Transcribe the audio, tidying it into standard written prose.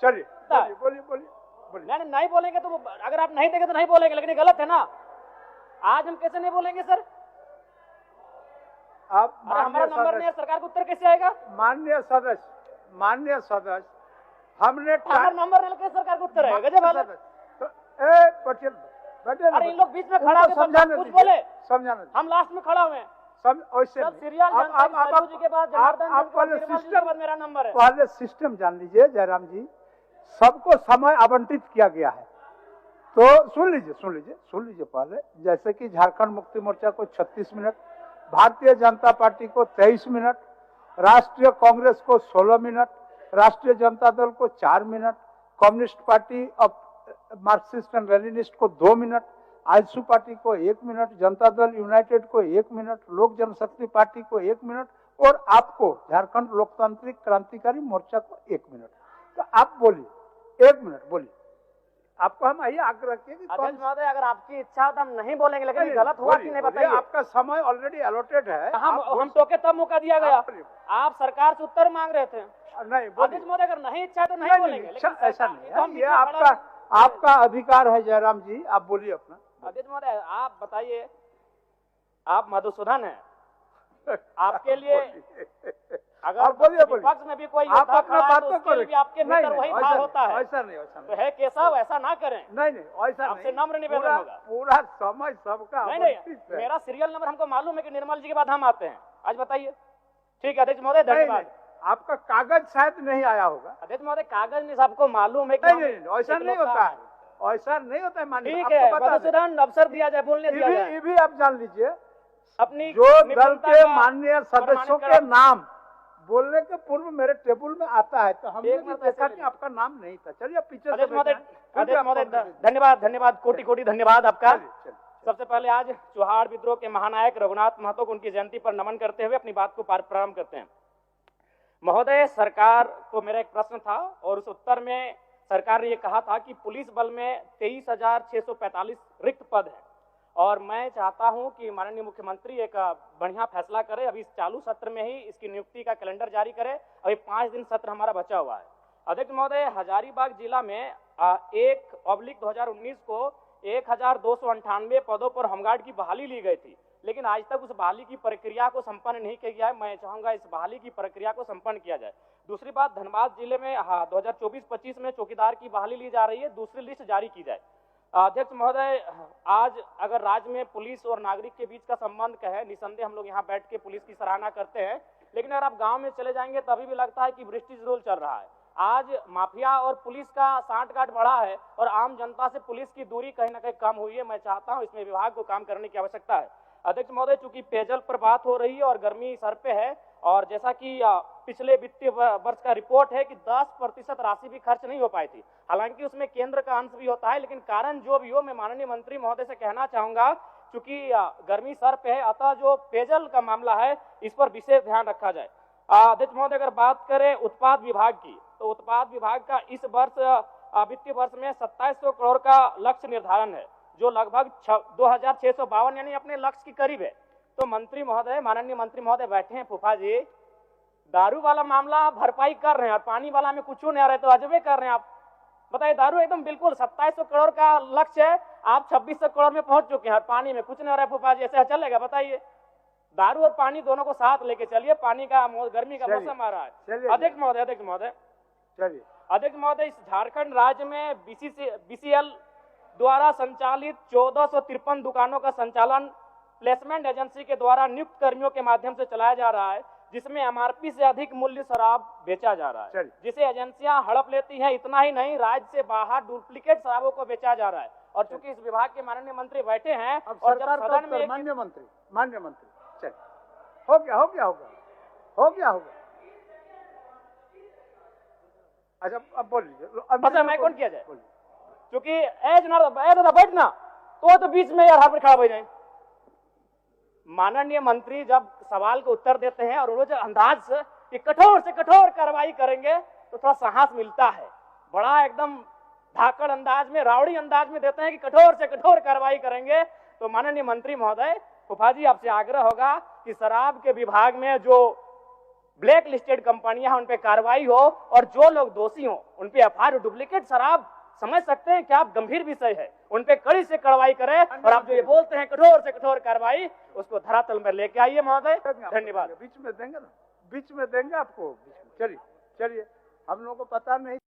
चलिए बोलिए बोलिए। नहीं बोलेंगे तो अगर आप नहीं देंगे तो नहीं बोलेंगे, लेकिन ये गलत है ना। आज हम कैसे नहीं बोलेंगे सर? आप हमारा नंबर नहीं है, सरकार को उत्तर कैसे आएगा? माननीय सदस्य हमने नंबर नहीं, सरकार को उत्तर आएगा। गजब पटेल अरे इन लोग बीच में खड़ा होकर कुछ बोले, समझाना, हम लास्ट में खड़ा हुए हैं। मेरा नंबर है। पहले सिस्टम जान लीजिए जयराम जी, सबको समय आवंटित किया गया है, तो सुन लीजिए पहले। जैसे कि झारखंड मुक्ति मोर्चा को 36 मिनट, भारतीय जनता पार्टी को 23 मिनट, राष्ट्रीय कांग्रेस को 16 मिनट, राष्ट्रीय जनता दल को 4 मिनट, कम्युनिस्ट पार्टी अब मार्क्सिस्ट एंड लेनिनिस्ट को 2 मिनट, आजसू पार्टी को 1 मिनट, जनता दल यूनाइटेड को 1 मिनट, लोक जनशक्ति पार्टी को 1 मिनट और आपको झारखंड लोकतांत्रिक क्रांतिकारी मोर्चा को 1 मिनट। तो आप बोलिए, 1 मिनट बोलिए। आपको हम यही आग्रह किए कि अध्यक्ष महोदय अगर आपकी इच्छा हो तो हम नहीं बोलेंगे, लेकिन गलत हुआ कि नहीं बताइए। आपका समय ऑलरेडी अलॉटेड है। हम टोके तब मौका दिया गया, आप सरकार से उत्तर मांग रहे थे। नहीं अध्यक्ष महोदय अगर नहीं इच्छा तो नहीं बोलेंगे, ऐसा नहीं, ये आपका अधिकार है जयराम जी, आप बोलिए अपना। अध्यक्ष महोदय आप बताइए, आप मधुसूदन है, आपके लिए अगर विपक्ष में भी कोई योद्धा खड़ा है तो उसके लिए भी आपके भीतर वही भाव होता है। ऐसा नहीं तो है केशव, ऐसा ना करें। नहीं ऐसा आपसे नम्र निवेदन होगा। पूरा समय सबका नहीं, मेरा सीरियल नंबर हमको मालूम है कि निर्मल जी के बाद हम आते हैं। आज बताइए। ठीक है अध्यक्ष महोदय, धन्यवाद। आपका कागज शायद नहीं आया होगा। अध्यक्ष महोदय कागज नहीं, सबको मालूम है कि नहीं ऐसा नहीं होता है, ऐसा नहीं होता है। मानिए ठीक है, मधुसूदन अवसर दिया जाए, बोलने दिया जाए। ये भी आप जान लीजिए, अपनी जो दल के माननीय सदस्यों के नाम बोलने के पूर्व मेरे टेबल में आता है, तो हमने देखा कि आपका नाम नहीं था। चलिए पीछे धन्यवाद, कोटि धन्यवाद आपका। सबसे पहले आज चौहाड़ विद्रोह के महानायक रघुनाथ महतो को उनकी जयंती पर नमन करते हुए अपनी बात को प्रारंभ करते हैं। महोदय, सरकार को मेरा एक प्रश्न था और उस उत्तर में सरकार ने ये कहा था कि पुलिस बल में 23,645 रिक्त पद है और मैं चाहता हूं कि माननीय मुख्यमंत्री एक बढ़िया फैसला करे, अभी इस चालू सत्र में ही इसकी नियुक्ति का कैलेंडर जारी करे। अभी 5 दिन सत्र हमारा बचा हुआ है। अध्यक्ष महोदय, हजारीबाग जिला में 1/2019 को 1298 पदों पर होमगार्ड की बहाली ली गई थी, लेकिन आज तक उस बहाली की प्रक्रिया को संपन्न नहीं किया गया है। मैं चाहूंगा इस बहाली की प्रक्रिया को संपन्न किया जाए। दूसरी बात, धनबाद जिले में 2024-25 में चौकीदार की बहाली ली जा रही है, दूसरी लिस्ट जारी की जाए। अध्यक्ष महोदय, आज अगर राज्य में पुलिस और नागरिक के बीच का संबंध कहे, निसंदेह हम लोग यहाँ बैठ के पुलिस की सराहना करते हैं, लेकिन अगर आप गांव में चले जाएंगे तभी भी लगता है कि ब्रिटिश रूल चल रहा है। आज माफिया और पुलिस का सांठ-गांठ बढ़ा है और आम जनता से पुलिस की दूरी कहीं ना कहीं कम हुई है। मैं चाहता हूं इसमें विभाग को काम करने की आवश्यकता है। अध्यक्ष महोदय, चूंकि पेयजल पर बात हो रही है और गर्मी सर पे है और जैसा कि पिछले वित्तीय वर्ष का रिपोर्ट है कि 10% राशि भी खर्च नहीं हो पाई थी, हालांकि उसमें केंद्र का अंश भी होता है, लेकिन कारण जो भी हो, मैं माननीय मंत्री महोदय से कहना चाहूंगा, चूंकि गर्मी सर पे है, अतः जो पेयजल का मामला है इस पर विशेष ध्यान रखा जाए। अध्यक्ष महोदय, अगर बात करें उत्पाद विभाग की, तो उत्पाद विभाग का इस वर्ष वित्तीय वर्ष में 2700 करोड़ का लक्ष्य निर्धारण है, जो लगभग 2652 यानी अपने लक्ष्य के करीब है। तो मंत्री महोदय, माननीय मंत्री महोदय बैठे हैं, फूफा जी, दारू वाला मामला भरपाई कर रहे हैं और पानी वाला में कुछ नहीं आ रहा है, तो अजबे कर रहे हैं आप। बताइए, दारू एकदम बिल्कुल 2700 करोड़ का लक्ष्य है, आप 2600 करोड़ में पहुंच चुके हैं और पानी में कुछ नहीं आ रहा है। फूफा जी, ऐसे चलेगा? बताइए, दारू और पानी दोनों को साथ लेके चलिए, पानी का गर्मी का मौसम आ रहा है। अध्यक्ष महोदय, इस झारखंड राज्य में BCL द्वारा संचालित 1453 दुकानों का संचालन प्लेसमेंट एजेंसी के द्वारा नियुक्त कर्मियों के माध्यम से चलाया जा रहा है, जिसमें MRP से अधिक मूल्य शराब बेचा जा रहा है, जिसे एजेंसियां हड़प लेती हैं। इतना ही नहीं, राज्य से बाहर डुप्लीकेट शराबों को बेचा जा रहा है। और चूंकि इस विभाग के माननीय मंत्री बैठे हैं और जब सदन में माननीय मंत्री चलिए, हो गया। अच्छा, अब बोल लीजिए। मैं कौन किया जाए? क्योंकि बैठना तो बीच में यार हाथ खड़ा हो जाए। माननीय मंत्री जब सवाल का उत्तर देते हैं और वो जो अंदाज कि कठोर से कठोर कार्रवाई करेंगे, तो थोड़ा साहस मिलता है। बड़ा एकदम धाकड़ अंदाज में, रावड़ी अंदाज में देते हैं कि कठोर से कठोर कार्रवाई करेंगे। तो माननीय मंत्री महोदय, फूफा जी, आपसे आग्रह होगा कि शराब के विभाग में जो ब्लैक लिस्टेड कंपनियां उन पे कार्रवाई हो और जो लोग दोषी हो उन पे एफआईआर। डुप्लीकेट शराब समझ सकते हैं क्या आप, गंभीर विषय है, उन पे कड़ी से कार्रवाई करें और आप जो ये बोलते हैं कठोर से कठोर कार्रवाई, उसको धरातल में लेके आइए महोदय। धन्यवाद। बीच में देंगे ना, बीच में देंगे आपको, चलिए चलिए, हम लोगों को पता नहीं।